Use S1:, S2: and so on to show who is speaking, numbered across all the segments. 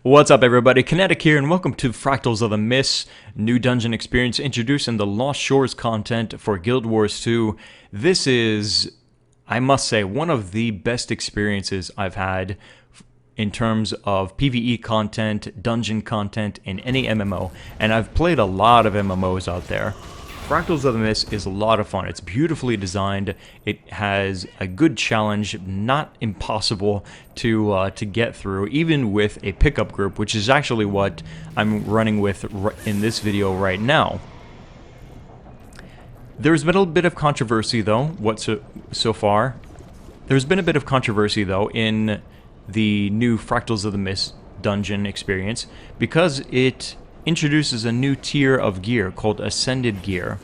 S1: What's up, everybody? Kinetic here, and welcome to Fractals of the Mists, new dungeon experience introducing the Lost Shores content for Guild Wars 2. This is, I must say, one of the best experiences I've had in terms of PvE content, dungeon content in any MMO, and I've played a lot of MMOs out there. Fractals of the Mist is a lot of fun. It's beautifully designed. It has a good challenge, not impossible to get through, even with a pickup group, which is actually what I'm running with in this video right now. There's been a bit of controversy, though, so far. There's been a bit of controversy, though, in the new Fractals of the Mist dungeon experience, because it introduces a new tier of gear called Ascended Gear.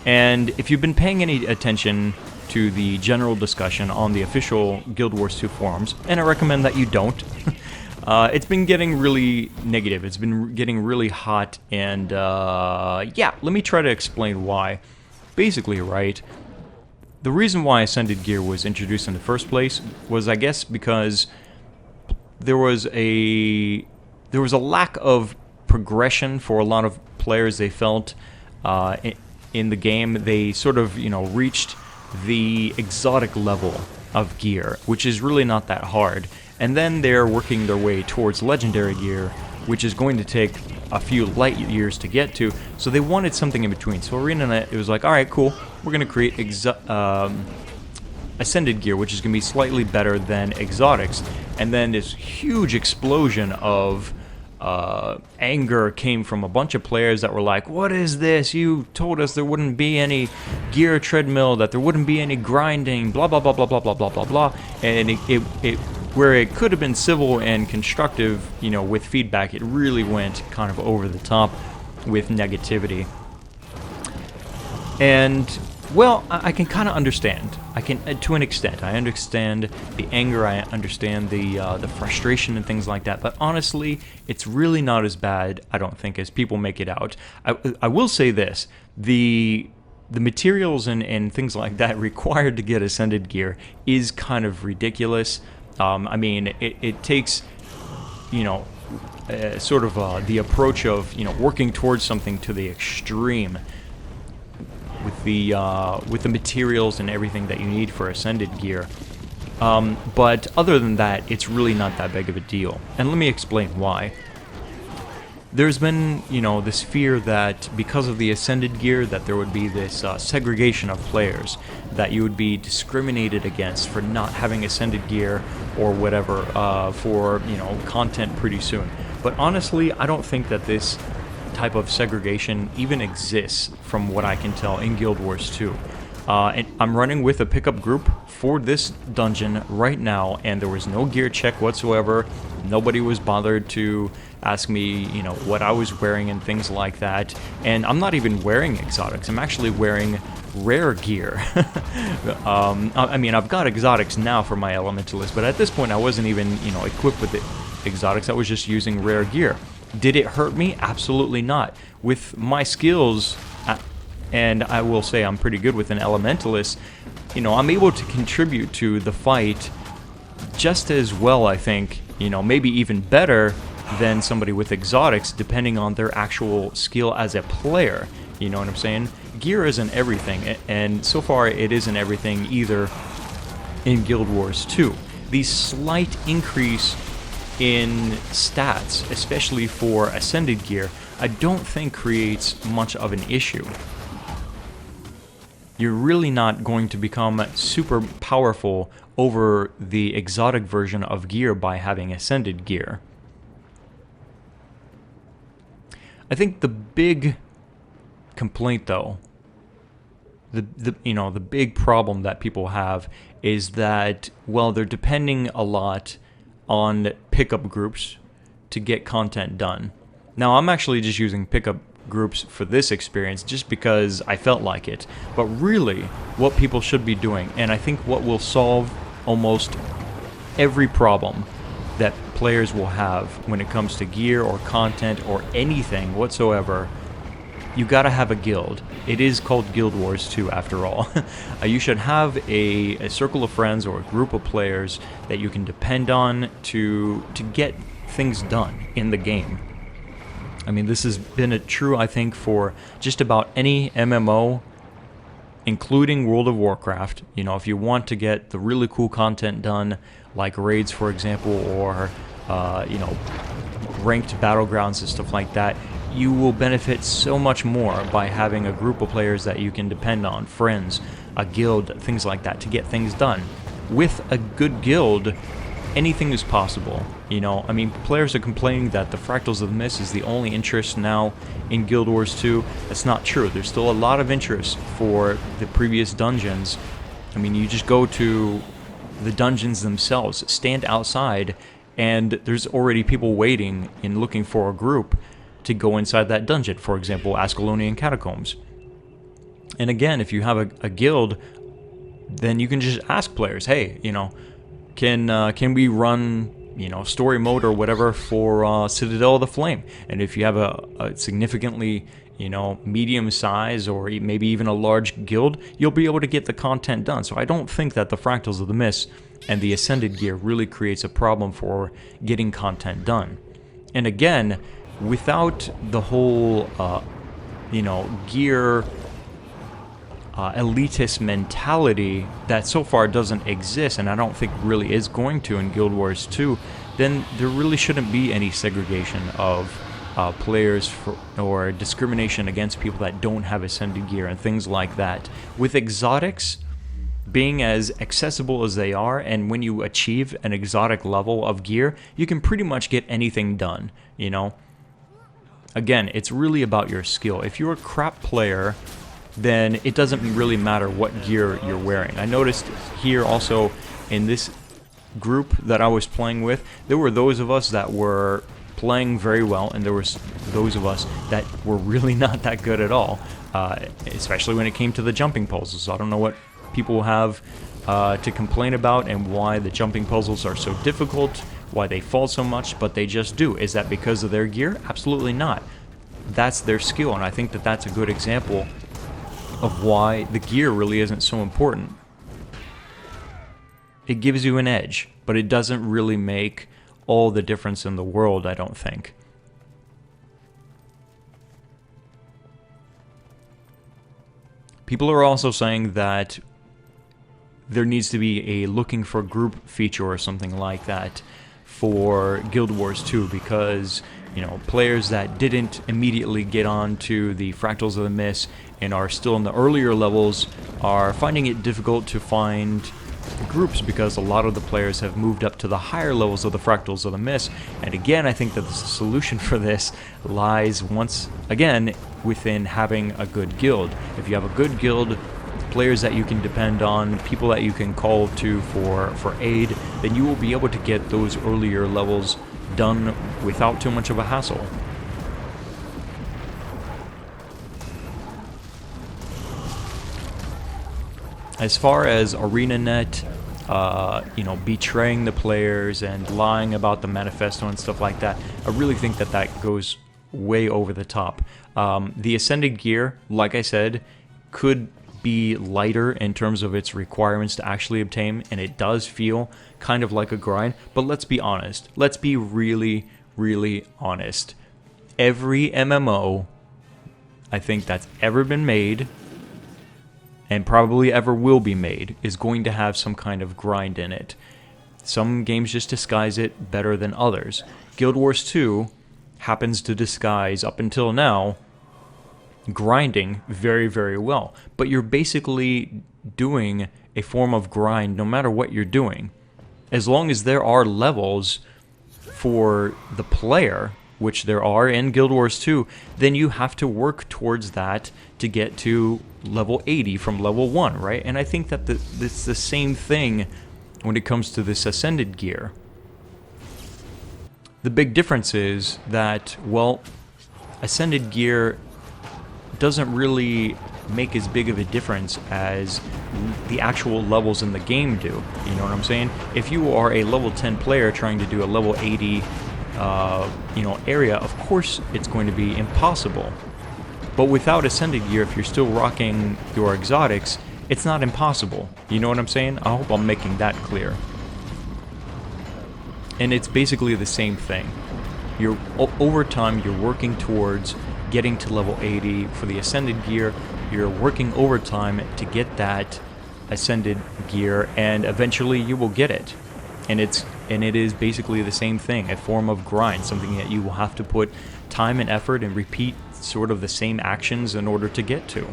S1: And if you've been paying any attention to the general discussion on the official Guild Wars 2 forums, and I recommend that you don't, it's been getting really negative. It's been getting really hot, and yeah, let me try to explain why. Basically, right, the reason why Ascended Gear was introduced in the first place was, I guess, because there was a lack of progression for a lot of players. They felt in the game they sort of, reached the exotic level of gear, which is really not that hard, and then they're working their way towards legendary gear, which is going to take a few light years to get to. So they wanted something in between. So ArenaNet, it was like, all right, cool, we're going to create Ascended Gear, which is going to be slightly better than exotics. And then this huge explosion of anger came from a bunch of players that were like, what is this? You told us there wouldn't be any gear treadmill, that there wouldn't be any grinding, blah blah blah blah blah blah blah blah blah. And it where it could have been civil and constructive, with feedback, it really went kind of over the top with negativity. And well, I can kind of understand. I can, to an extent. I understand the anger. I understand the frustration and things like that. But honestly, it's really not as bad, I don't think, as people make it out. I will say this: the materials and things like that required to get Ascended Gear is kind of ridiculous. I mean, it takes, sort of the approach of working towards something to the extreme. With the materials and everything that you need for Ascended Gear. But other than that, it's really not that big of a deal. And let me explain why. There's been, this fear that because of the Ascended Gear, that there would be this segregation of players, that you would be discriminated against for not having Ascended Gear or whatever for, content pretty soon. But honestly, I don't think that this type of segregation even exists from what I can tell in Guild Wars 2. And I'm running with a pickup group for this dungeon right now, and there was no gear check whatsoever. Nobody was bothered to ask me, what I was wearing and things like that. And I'm not even wearing exotics. I'm actually wearing rare gear. I mean, I've got exotics now for my elementalist, but at this point I wasn't even, equipped with the exotics. I was just using rare gear. Did it hurt me? Absolutely not. With my skills, and I will say I'm pretty good with an elementalist, I'm able to contribute to the fight just as well, I think, maybe even better than somebody with exotics, depending on their actual skill as a player. You know what I'm saying? Gear isn't everything, and so far it isn't everything either in Guild Wars 2. The slight increase in stats, especially for Ascended Gear, I don't think creates much of an issue. You're really not going to become super powerful over the exotic version of gear by having Ascended Gear. I think the big complaint, though, the big problem that people have is that, well, they're depending a lot on pickup groups to get content done. Now, I'm actually just using pickup groups for this experience just because I felt like it. But really, what people should be doing, and I think what will solve almost every problem that players will have when it comes to gear or content or anything whatsoever, you gotta have a guild. It is called Guild Wars 2 after all. You should have a circle of friends or a group of players that you can depend on to get things done in the game. I mean, this has been true, I think, for just about any MMO, including World of Warcraft. You know, if you want to get the really cool content done, like raids, for example, or, you know, ranked battlegrounds and stuff like that, you will benefit so much more by having a group of players that you can depend on, friends, a guild, things like that, to get things done. With a good guild, anything is possible. You know, I mean, players are complaining that the Fractals of the Mist is the only interest now in Guild Wars 2. That's not true. There's still a lot of interest for the previous dungeons. I mean, you just go to the dungeons themselves, stand outside, and there's already people waiting and looking for a group to go inside that dungeon. For example, Ascalonian Catacombs. And again, if you have a guild, then you can just ask players, hey, you know, can we run, you know, story mode or whatever for Citadel of the Flame? And if you have a significantly, you know, medium size or maybe even a large guild, you'll be able to get the content done. So I don't think that the Fractals of the Mist and the Ascended gear really creates a problem for getting content done. And again, without the whole, you know, gear elitist mentality that so far doesn't exist, and I don't think really is going to in Guild Wars 2, then there really shouldn't be any segregation of players or discrimination against people that don't have Ascended gear and things like that. With exotics being as accessible as they are, and when you achieve an exotic level of gear, you can pretty much get anything done, you know? Again, it's really about your skill. If you're a crap player, then it doesn't really matter what gear you're wearing. I noticed here also in this group that I was playing with, there were those of us that were playing very well, and there were those of us that were really not that good at all, especially when it came to the jumping puzzles. So I don't know what people have to complain about and why the jumping puzzles are so difficult, why they fall so much, but they just do. Is that because of their gear? Absolutely not. That's their skill, and I think that that's a good example of why the gear really isn't so important. It gives you an edge, but it doesn't really make all the difference in the world, I don't think. People are also saying that there needs to be a looking for group feature or something like that for Guild Wars 2, because, you know, players that didn't immediately get on to the Fractals of the Mist and are still in the earlier levels are finding it difficult to find groups, because a lot of the players have moved up to the higher levels of the Fractals of the Mist. And again, I think that the solution for this lies once again within having a good guild. If you have a good guild, players that you can depend on, people that you can call to for aid, then you will be able to get those earlier levels done without too much of a hassle. As far as ArenaNet, you know, betraying the players and lying about the manifesto and stuff like that, I really think that that goes way over the top. The Ascended gear, like I said, could be lighter in terms of its requirements to actually obtain, and it does feel kind of like a grind, but let's be honest. Let's be really, really honest. Every MMO, I think, that's ever been made, and probably ever will be made, is going to have some kind of grind in it. Some games just disguise it better than others. Guild Wars 2 happens to disguise, up until now, grinding very, very well. But you're basically doing a form of grind no matter what you're doing. As long as there are levels for the player, which there are in Guild Wars 2, then you have to work towards that to get to level 80 from level 1, right? And I think that it's the same thing when it comes to this Ascended gear. The big difference is that, well, Ascended gear doesn't really make as big of a difference as the actual levels in the game do. You know what I'm saying? If you are a level 10 player trying to do a level 80 you know, area, of course it's going to be impossible. But without Ascended gear, if you're still rocking your exotics, it's not impossible. You know what I'm saying? I hope I'm making that clear. And it's basically the same thing. Over time, you're working towards getting to level 80 for the Ascended gear. You're working overtime to get that Ascended gear, and eventually you will get it. And it is basically the same thing, a form of grind, something that you will have to put time and effort and repeat sort of the same actions in order to get to.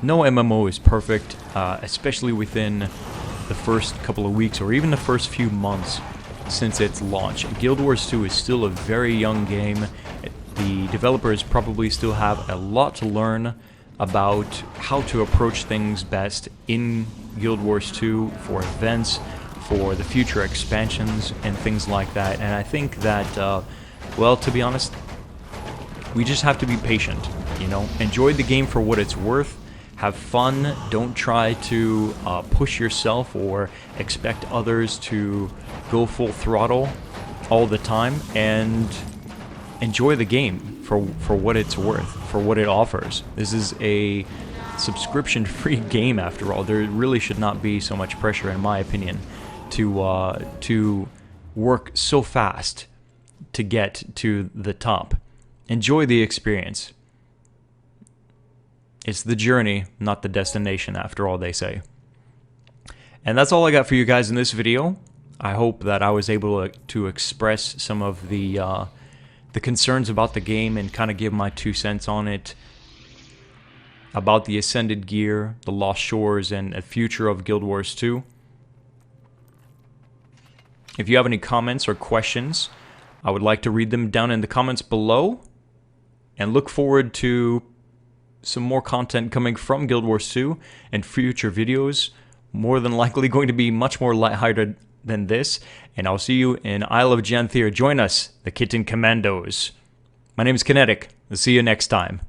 S1: No MMO is perfect, especially within the first couple of weeks or even the first few months since its launch. Guild Wars 2 is still a very young game. The developers probably still have a lot to learn about how to approach things best in Guild Wars 2 for events, for the future expansions, and things like that. And I think that, well, to be honest, we just have to be patient, you know? Enjoy the game for what it's worth. Have fun. Don't try to push yourself or expect others to go full throttle all the time, and enjoy the game for what it's worth, for what it offers. This is a subscription-free game after all. There really should not be so much pressure, in my opinion, to work so fast to get to the top. Enjoy the experience. It's the journey, not the destination, after all, they say. And that's all I got for you guys in this video. I hope that I was able to express some of the concerns about the game and kind of give my 2 cents on it, about the Ascended gear, the Lost Shores, and the future of Guild Wars 2. If you have any comments or questions, I would like to read them down in the comments below, and look forward to some more content coming from Guild Wars 2 and future videos, more than likely going to be much more lighthearted than this, and I'll see you in Isle of Janthier. Join us, the Kitten Commandos. My name is Kinetic. I'll see you next time.